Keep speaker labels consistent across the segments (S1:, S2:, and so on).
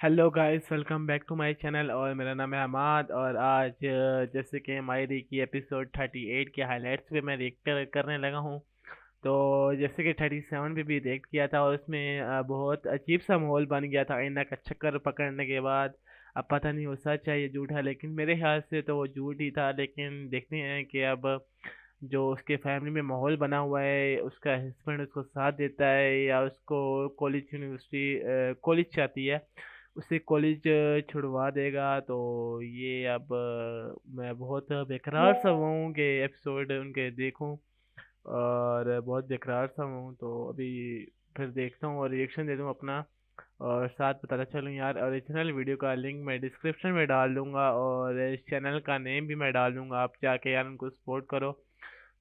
S1: Hello guys, welcome back to my channel. और मेरा नाम है हमाद। और आज जैसे कि हमारी की एपिसोड 38 के हाइलाइट्स पे मैं रिएक्ट करने लगा हूँ। तो जैसे कि 37 पे भी रिएक्ट किया था और उसमें बहुत अजीब सा माहौल बन गया था आईना का चक्कर पकड़ने के बाद। अब पता नहीं वो सच है या झूठ है, लेकिन मेरे ख्याल से तो वो झूठ ही था। लेकिन देखते हैं कि अब जो उसके फैमिली में माहौल बना हुआ है, उसका हस्बैंड उसको साथ देता है या उसको कॉलेज यूनिवर्सिटी कॉलेज चाहती है, उसे कॉलेज छुड़वा देगा। तो ये अब मैं बहुत बेकरार सा हुआ हूँ कि एपिसोड उनके देखूं, और बहुत बेकरार सा हूँ। तो अभी फिर देखता हूँ और रिएक्शन दे दूँ अपना। और साथ बताता चलूँ यार, ओरिजिनल वीडियो का लिंक मैं डिस्क्रिप्शन में डाल दूंगा और इस चैनल का नेम भी मैं डाल दूंगा, आप जाके यार उनको सपोर्ट करो।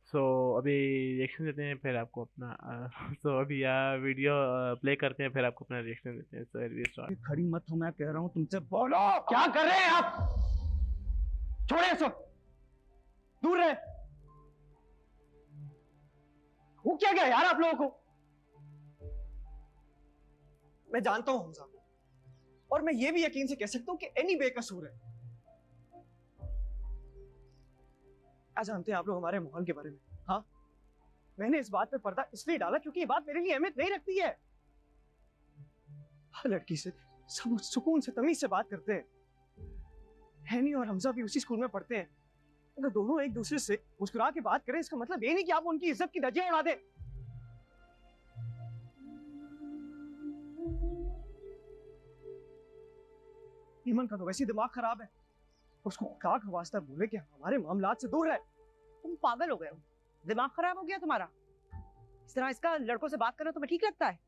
S1: सो अभी रिएक्शन देते हैं, फिर आपको अपना सो अभी यार वीडियो प्ले करते हैं, फिर आपको अपना रिएक्शन देते हैं। So start.
S2: ये खड़ी मत हो, मैं कह रहा हूँ तुमसे। बोलो क्या कर रहे हैं आप? छोड़े इसको, दूर रहे। वो क्या गया यार आप लोगों को? मैं जानता हूँ हमजा को, और मैं ये भी यकीन से कह सकता हूँ कि एनी बेकसूर है। क्या जानते हैं आप लोग हमारे माहौल के बारे में? हाँ, मैंने इस बात पे पर्दा इसलिए डाला क्योंकि ये बात मेरे लिए अहमियत नहीं रखती है। हर लड़की से सब सुकून से तमीज से बात करते हैं। हैनी और हमजा भी उसी स्कूल में पढ़ते हैं। अगर दोनों एक दूसरे से मुस्कुरा के बात करें, इसका मतलब ये नहीं कि आप उनकी इज्जत की धज्जियां उड़ा दें। ईमन का तो वैसे ही दिमाग खराब है। उसको क्या वास्ता बोले कि हमारे मामलात से दूर रहे।
S3: तुम पागल हो गए हो? दिमाग खराब हो गया तुम्हारा? इस तरह इसका लड़कों से बात करना तुम्हें ठीक लगता है?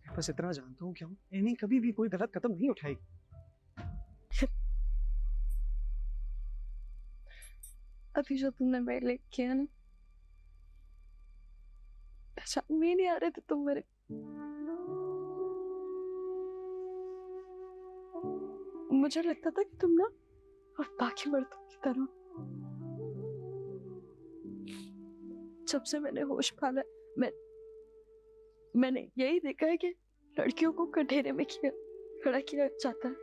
S2: बस इतना जानता हूँ कि हम एनी कभी भी कोई गलत कदम नहीं उठाएगी।
S4: अभी जो तुमने मेरे लिए किया ना, पहचान में ही नहीं आ रहे थे तुम मेरे। मुझे लगता था कि तुम ना और बाकी मर्दों की तरह। जब से मैंने होश पाला, मैंने यही देखा है कि लड़कियों को कटघरे में खड़ा किया जाता है।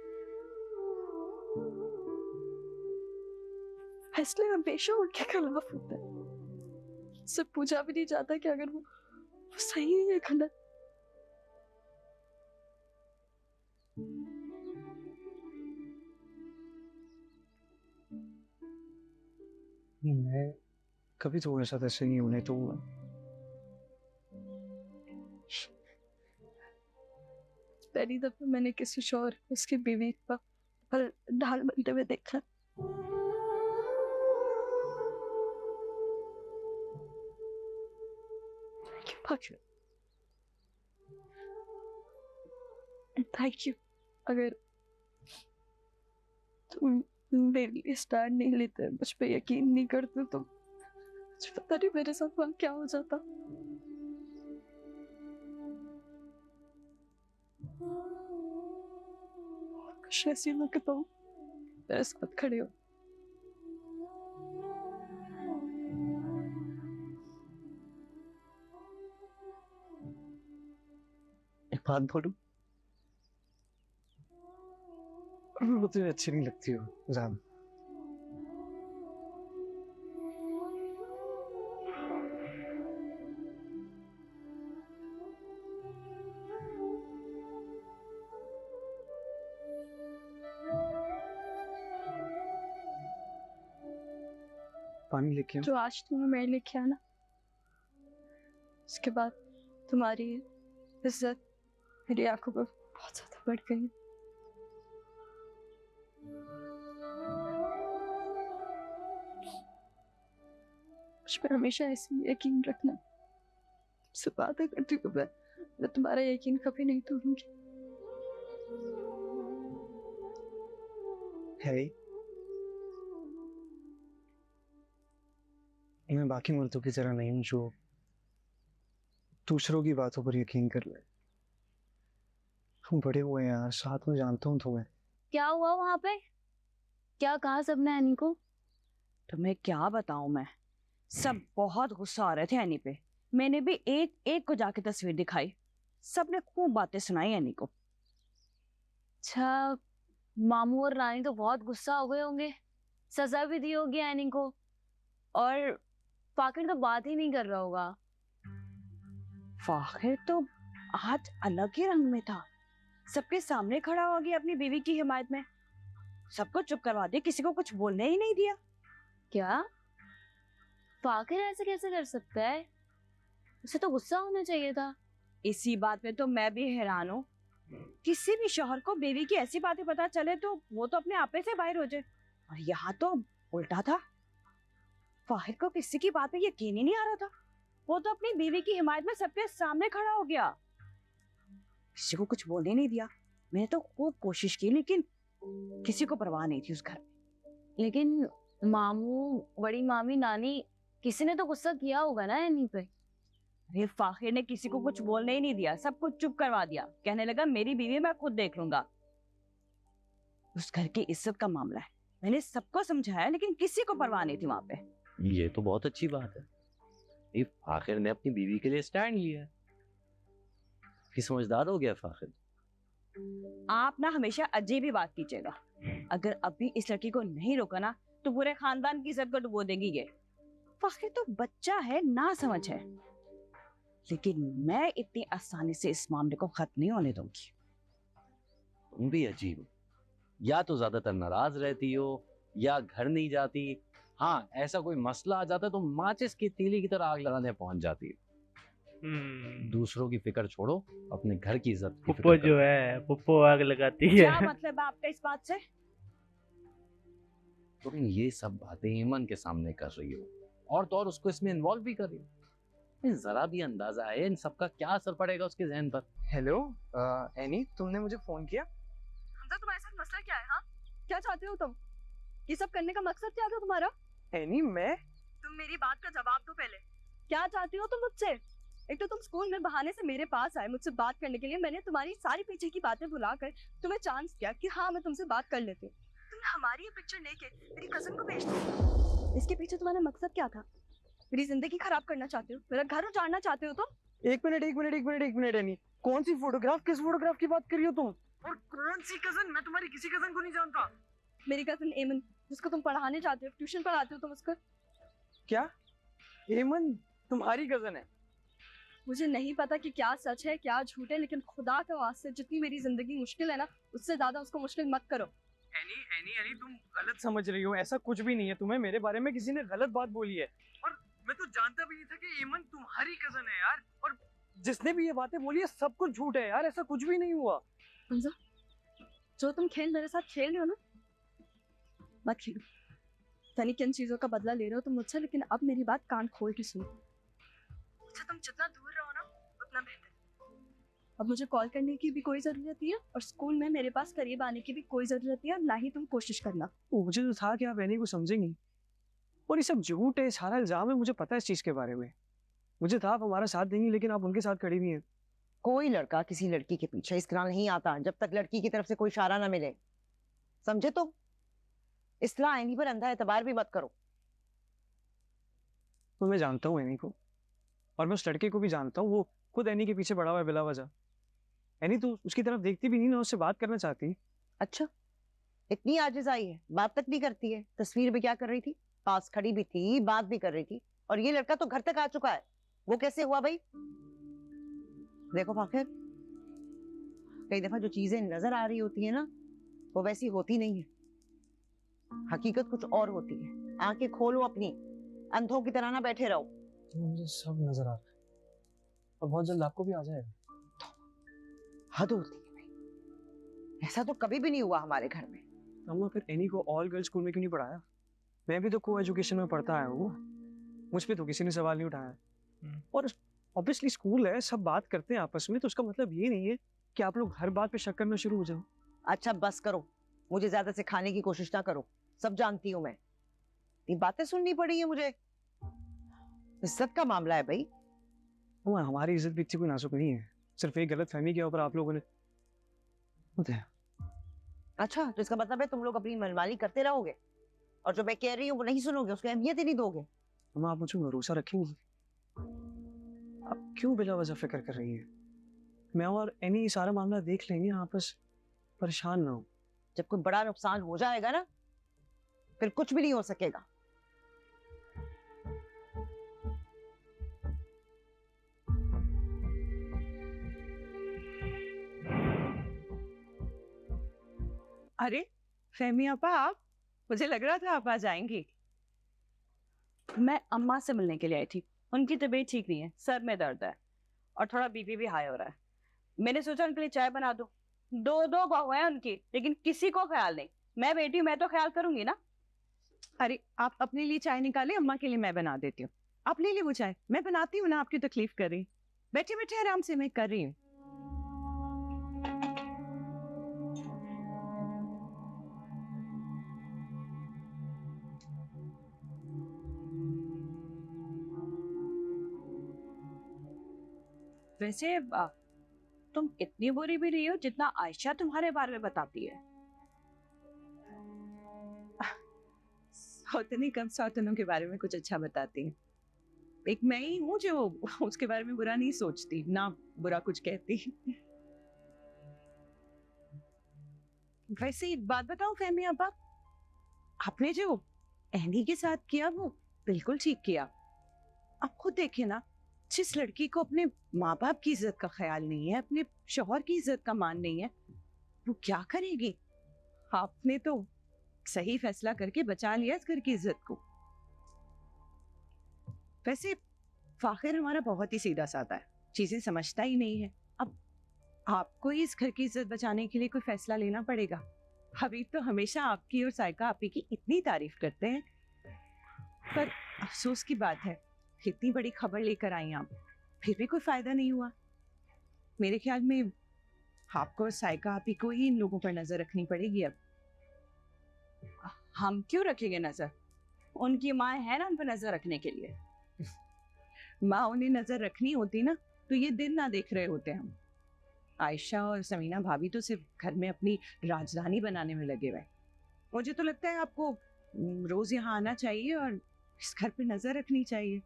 S4: फैसले हमेशा उनके खिलाफ होते हैं। इससे पूछा भी नहीं जाता कि अगर वो सही है या गलत।
S2: मैं कभी तुम्हारे साथ ऐसे नहीं होने दूंगा।
S4: पहली दफा मैंने किसी शौहर को उसकी बीवी पर ढाल बनते हुए देखा। Thank you. अगर तुम मेरे लिए स्टैंड नहीं लेते, मुझ पे यकीन नहीं करते, तो मुझे पता नहीं मेरे साथ वहां क्या हो जाता। खुश नसीब हूं कि तुम मेरे साथ खड़े हो।
S2: एक बात बोलूं, मुझे अच्छी नहीं लगती हो जान। पानी लेके आओ।
S4: जो आज तुमने मेरे लिए किया ना, उसके बाद तुम्हारी इज्जत मेरी आंखों पर बहुत ज्यादा बढ़ गई है। मुझ पर हमेशा ऐसी यकीन रखना। मुझसे बातें करती हूँ मैं तुम्हारा यकीन कभी नहीं तोड़ूंगी।
S2: है मैं बाकी मर्दों की तरह नहीं हूँ जो दूसरों की बातों पर यकीन कर ले। हम बड़े हुए हैं यार, साथ में जानता हूँ तुम्हें।
S5: क्या हुआ वहां पे? क्या कहा सबने एनी को?
S3: तुम्हें क्या बताऊं मैं। सब बहुत गुस्सा आ रहे थे एनी पे। मैंने भी एक एक को जाके तस्वीर दिखाई। सबने खूब बातें सुनाई एनी को।
S5: अच्छा, मामू और रानी तो बहुत गुस्सा हो गए होंगे, सजा भी दी होगी एनी को, और फाकिर तो बात ही नहीं कर रहा होगा।
S3: फाखिर तो आज अलग ही रंग में था, सबके सामने खड़ा हो गया अपनी बीवी की हिमायत में, सबको चुप करवा दिया, किसी को कुछ बोलने ही नहीं दिया।
S5: क्या फाकिर ऐसे कैसे कर सकता है? उसे तो गुस्सा होना चाहिए था।
S3: इसी बात में तो मैं भी हैरान हूँ, किसी भी शौहर को बीवी की ऐसी बातें पता चले तो वो तो अपने आपे से बाहर हो जाए, और यहाँ तो उल्टा था। फाहिर को किसी की बात पे यकीन ही नहीं आ रहा था, वो तो अपनी बीवी की हिमायत में सबके सामने खड़ा हो गया, किसी को कुछ बोलने नहीं दिया। मैंने तो खूब कोशिश की लेकिन किसी को परवाह नहीं थी उस घर में।
S5: लेकिन मामू, बड़ी मामी, नानी, किसी ने तो गुस्सा किया होगा ना एनी पे।
S3: अरे फाखिर ने किसी को कुछ बोलने ही नहीं दिया, सब कुछ चुप करवा दिया, कहने लगा मेरी बीवी मैं खुद देख लूंगा। उस घर की इज्जत का मामला है, मैंने सबको समझाया लेकिन किसी को परवाह नहीं थी वहां पे।
S6: ये तो बहुत अच्छी बात है, ये फाखिर ने अपनी बीवी के लिए स्टैंड लिया है। ये समझदार हो गया फाखिर।
S3: आप ना हमेशा अजीब ही बात कीजिएगा, अगर अभी इस लड़की को नहीं रोका ना तो पूरे खानदान की इज्जत को डुबो देगी ये। फाखिर तो बच्चा है, ना समझ है, लेकिन मैं इतनी आसानी से इस मामले को खत्म नहीं होने दूंगी।
S6: तुम भी अजीब हो, या तो ज्यादातर नाराज रहती हो या घर नहीं जाती। हाँ, ऐसा कोई मसला आ जाता है तो माचिस की तीली की तरह आग लगाने पहुंच जाती है। दूसरों की फिक्र छोड़ो, अपने घर की इज्जत की
S1: पुप्पो
S6: फिक्र
S1: जो
S6: करो।
S1: है, पुप्पो आग लगाती
S3: क्या
S1: है।
S3: मतलब है आपका इस बात से?
S6: तुम ये सब बातें ईमन के सामने कर रही हो और तो और उसको इसमें इन्वॉल्व भी कर रही हो। जरा भी अंदाजा है इन सबका क्या असर पड़ेगा उसके जहन पर।
S2: हेलो एनी, तुमने मुझे फोन किया?
S4: हमजा, तुम्हारे साथ मसला क्या है? हाँ, क्या चाहते हो तुम? ये सब करने का मकसद क्या था तुम्हारा?
S2: एनी, मैं
S4: तुम मेरी बात का जवाब दो पहले। क्या चाहती हो तुम मुझसे? एक तो तुम स्कूल में बहाने से मेरे पास आए मुझसे बात करने के लिए, मैंने तुम्हारी सारी पीछे की बातें भुलाकर तुम्हें चांस दिया कि हाँ मैं तुमसे बात कर लेती हूँ। तुमने हमारी ये पिक्चर लेके मेरी कजन को भेज दी। इसके पीछे तुम्हारा मकसद क्या था? मेरी जिंदगी खराब करना चाहते हो? मेरा घर उजाड़ना चाहते हो तुम?
S2: एक मिनट एनी, कौन सी फोटोग्राफ, किस फोटोग्राफ की बात कर रही हो तुम? और कौन सी कजन? मैं तुम्हारी किसी कजन को नहीं जानता।
S4: मेरी कजन एमन, जिसको तुम पढ़ाने चाहते हो, ट्यूशन पढ़ाते हो तुम उसको।
S2: क्या एमन तुम्हारी कजन है?
S4: मुझे नहीं पता कि क्या सच है क्या झूठ है, लेकिन खुदा के वास्ते जितनी मेरी जिंदगी मुश्किल है ना, उससे ज्यादा उसको मुश्किल मत करो।
S2: एनी, तुम गलत समझ रही हो, ऐसा कुछ भी नहीं है। तुम्हें मेरे बारे में किसी ने गलत बात बोली है, और मैं तो जानता भी नहीं था कि एमन तुम्हारी कजन है यार। और जिसने भी ये बातें बोली है सब कुछ झूठ है यार, ऐसा कुछ भी नहीं हुआ।
S4: हमजा, जो तुम खेल मेरे साथ खेल रहे हो ना, मत खेलो। तनी किन चीजों का बदला ले रहे हो तुम मुझसे, लेकिन अब मेरी बात कान खोल के सुनो। मुझसे तुम जितना दूर रहो ना उतना बेहतर। अब मुझे कॉल करने की भी कोई जरूरत नहीं है, और स्कूल में मेरे पास करीब आने की भी कोई जरूरत नहीं है, ना ही तुम कोशिश करना।
S2: मुझे तो था कि आप एनी को समझेंगी, और ये सब झूठ है, सारा इल्जाम है, मुझे पता है इस चीज के बारे में। मुझे था आप हमारा साथ देंगी, लेकिन आप उनके साथ खड़ी हुई हैं।
S7: कोई लड़का किसी लड़की के पीछे इस तरह नहीं आता जब तक लड़की की तरफ से कोई इशारा ना मिले, समझे? तो इसलिए एनी पर अंधा एतबार भी मत करो।
S2: तो मैं जानता हूँ एनी को, और मैं उस लड़के को भी जानता हूँ, वो खुद एनी के पीछे पड़ा हुआ है बिला वजह। एनी तो उसकी तरफ देखती भी नहीं ना, उससे बात करना चाहती।
S7: अच्छा, इतनी आजिज आई है, बात तक नहीं करती है। तस्वीर में क्या कर रही थी? पास खड़ी भी थी, बात भी कर रही थी, और ये लड़का तो घर तक आ चुका है। वो कैसे हुआ भाई? देखो फाखिर, कई दफा जो चीजें नजर आ रही होती है ना, वो वैसी होती नहीं है, हकीकत कुछ और होती है। आंखें खोलो अपनी, अंधों की तरह ना बैठे रहो।
S2: मुझे सब नजर आ रहा है, और बहुत जल्द आपको भी आ जाएगा।
S7: हद होती है भाई, ऐसा तो कभी भी नहीं हुआ हमारे घर में।
S2: अम्मा, फिर एनी को ऑल गर्ल्स स्कूल में क्यों नहीं पढ़ाया? मैं भी तो को एजुकेशन में पढ़ता आया हूँ, मुझ पे तो किसी ने सवाल नहीं उठाया। और ऑब्वियसली स्कूल है, सब बात करते हैं आपस में, तो उसका मतलब ये नहीं है कि आप लोग हर बात पे शक करना शुरू हो जाओ।
S7: अच्छा बस करो, मुझे ज्यादा सिखाने की कोशिश ना करो, सब जानती हूँ मैं। ये बातें सुननी पड़ी है मुझे, इज्जत का मामला है भाई।
S2: अम्मा, हमारी इज्जत भी इतनी कोई नाजुक नहीं है, सिर्फ एक गलत फहमी के ऊपर आप लोगों ने होता है।
S7: अच्छा, तो इसका मतलब है तुम लोग अपनी मनमानी करते रहोगे, और जो मैं कह रही हूँ वो नहीं सुनोगे, उसकी अहमियत ही नहीं दोगे।
S2: अम्मा, आप मुझे भरोसा रखेंगे? आप क्यों बिला वजह फिक्र कर रही हैं? मैं और एनी सारा मामला देख लेंगे आपस। परेशान ना हो।
S7: जब कोई बड़ा नुकसान हो जाएगा ना, फिर कुछ भी नहीं हो सकेगा।
S3: अरे फहमी आपा, आप, मुझे लग रहा था आप आ जाएंगी। मैं अम्मा से मिलने के लिए आई थी। उनकी तबीयत ठीक नहीं है, सर में दर्द है और थोड़ा बीपी भी हाई हो रहा है। मैंने सोचा उनके लिए चाय बना दूं। दो बहू हैं उनकी, लेकिन किसी को ख्याल नहीं। मैं बेटी हूं, मैं तो ख्याल करूंगी ना। अरे आप अपने लिए चाय निकाले, अम्मा के लिए मैं बना देती हूँ। आप ले ली वो चाय, मैं बनाती हूँ ना, आपकी तकलीफ कर रही। बैठे बैठे आराम से मैं कर रही हूँ। वैसे तुम इतनी बुरी भी नहीं हो जितना आयशा तुम्हारे बारे में बताती है। सौतनी कम सौतनों के बारे में कुछ अच्छा बताती है। एक मैं ही हूँ जो उसके बारे में बुरा नहीं सोचती, ना बुरा कुछ कहती। वैसे एक बात बताओ फहमी आपा, आपने जो अहनी के साथ किया वो बिल्कुल ठीक किया। आप खुद देखिए ना, जिस लड़की को अपने माँ बाप की इज्जत का ख्याल नहीं है, अपने शौहर की इज्जत का मान नहीं है, वो क्या करेगी। आपने तो सही फैसला करके बचा लिया इस घर की इज्जत को। वैसे फाखिर हमारा बहुत ही सीधा साधा है, चीजें समझता ही नहीं है। अब आपको ही इस घर की इज्जत बचाने के लिए कोई फैसला लेना पड़ेगा। हबीब तो हमेशा आपकी और साइका आपी की इतनी तारीफ करते हैं, पर अफसोस की बात है इतनी बड़ी खबर लेकर आई आप, फिर भी कोई फायदा नहीं हुआ। मेरे ख्याल में आपको और साइका आपी को ही इन लोगों पर नजर रखनी पड़ेगी। अब हम क्यों रखेंगे नजर? उनकी माँ है ना उन पर नजर रखने के लिए। माँ उन्हें नजर रखनी होती ना तो ये दिन ना देख रहे होते हम। आयशा और समीना भाभी तो सिर्फ घर में अपनी राजधानी बनाने में लगे हुए। मुझे तो लगता है आपको रोज यहाँ आना चाहिए और इस घर पे नजर रखनी चाहिए।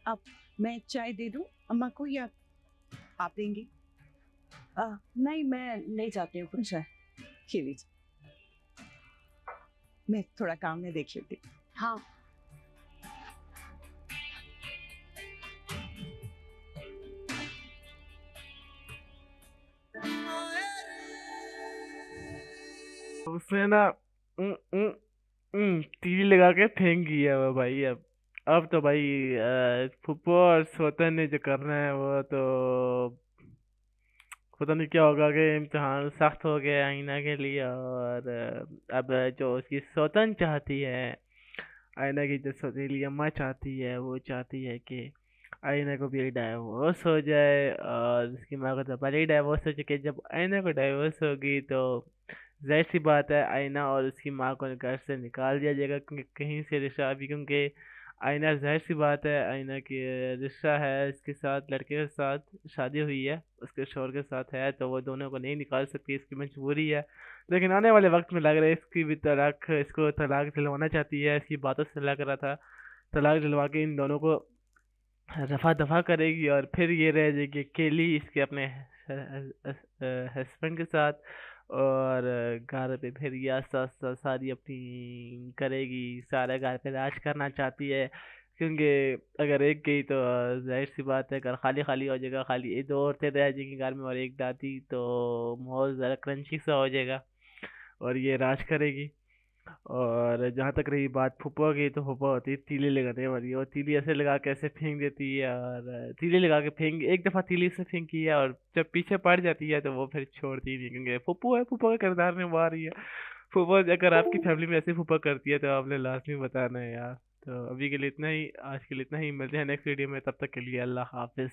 S3: अब मैं चाय दे दूं अम्मा को या आप देंगी? नहीं, मैं ले जाती हूँ कुछ चाय। ये लीजिए, मैं थोड़ा काम में देख लेती हूँ।
S5: हाँ।
S1: उसने ना तीली लगा के फेंक दिया वो भाई। अब तो भाई फुप्पो और सोतन ने जो करना है वो तो पता नहीं क्या होगा कि इम्तिहान सख्त हो गया आईना के लिए। और अब जो उसकी सोतन चाहती है, आईना की जो सौतेली अम्मा चाहती है, वो चाहती है कि आईना को भी डाइवोर्स हो जाए। और उसकी माँ को तो पहले ही डाइवोर्स हो चुके। जब आईना को डाइवोर्स होगी तो जाहिर सी बात है आईना और उसकी माँ को घर से निकाल दिया जाएगा, क्योंकि कहीं से रिश्ता भी, क्योंकि आईना जाहिर सी बात है आईना की रिश्ता है इसके साथ, लड़के के साथ शादी हुई है, उसके शोहर के साथ है, तो वो दोनों को नहीं निकाल सकती, इसकी मजबूरी है। लेकिन आने वाले वक्त में लग रहा है इसकी भी तलाक, इसको तलाक दिलवाना चाहती है। इसकी बातों से लग रहा था तलाक दिलवा के इन दोनों को रफा दफा करेगी और फिर ये रह जाएगी अकेली इसके अपने हस्बैंड के साथ। और घर पे फिर ये आस्ता आस्ता सारी अपनी करेगी, सारा घर पे राज करना चाहती है। क्योंकि अगर एक गई तो जाहिर सी बात है घर खाली खाली हो जाएगा, खाली ये दो औरतें रह जाएंगी घर में और एक दादी, तो माहौल ज़रा क्रंची सा हो जाएगा और ये राज करेगी। और जहाँ तक रही बात फूफा की, तो फूफा होती है तीली लगाने वाली, और तीली ऐसे लगा के ऐसे फेंक देती है। और तीली लगा के फेंक, एक दफ़ा तीली से फेंकी है और जब पीछे पड़ जाती है तो वो फिर छोड़ती नहीं, क्योंकि फूफू है, फूफा का किरदार निभा रही है। फूफा अगर आपकी फैमिली में ऐसे फूफा करती है तो आपने लाजमी बताना है यार। तो अभी के लिए इतना ही, आज के लिए इतना ही, मिलते हैं नेक्स्ट वीडियो में, तब तक के लिए अल्लाह हाफिज़।